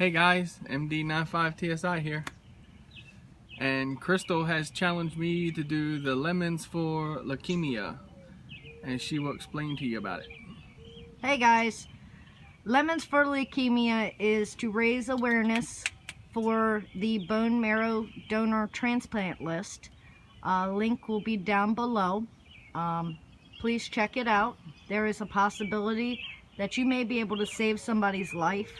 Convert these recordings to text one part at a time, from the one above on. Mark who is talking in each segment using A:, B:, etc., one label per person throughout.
A: Hey guys, MD95TSI here, and Crystal has challenged me to do the lemons for leukemia, and she will explain to you about it.
B: Hey guys, Lemons for Leukemia is to raise awareness for the bone marrow donor transplant list. Link will be down below. Please check it out. There is a possibility that you may be able to save somebody's life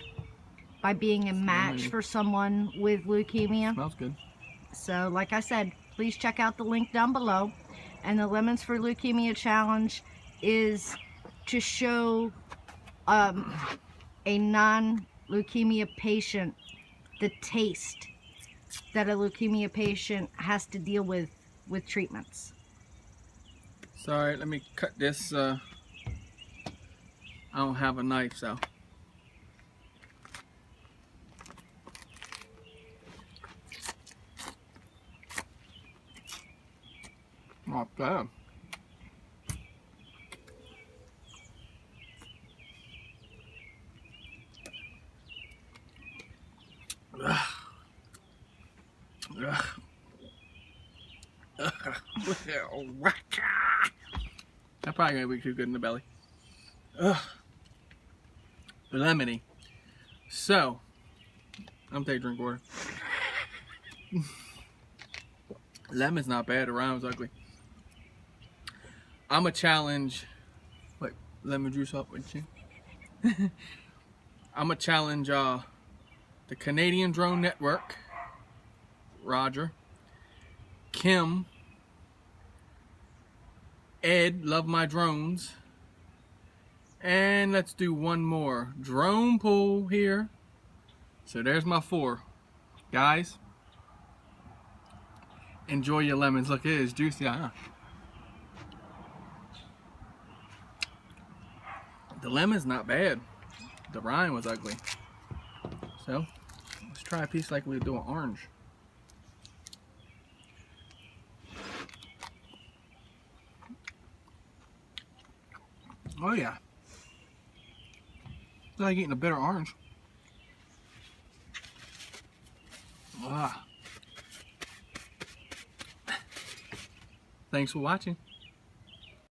B: by being a match for someone with leukemia.
A: Smells good.
B: So like I said, please check out the link down below. And the Lemons for Leukemia challenge is to show a non-leukemia patient the taste that a leukemia patient has to deal with treatments.
A: Sorry, let me cut this. I don't have a knife, so. Not bad. That probably gonna be too good in the belly. Lemony. So, I'm taking a drink of water. Lemon's not bad, it rhymes ugly. I'm a challenge. Wait, lemon juice up, wouldn't you? I'm a challenge the Canadian Drone Network, Roger, Kim, Ed, Love My Drones, and let's do one more drone pull here. So there's my 4 guys. Enjoy your lemons. Look, it is juicy, huh? The lemon's not bad. The rind was ugly. So let's try a piece like we would do an orange. Oh yeah. It's like eating a bitter orange. Ah. Thanks for watching.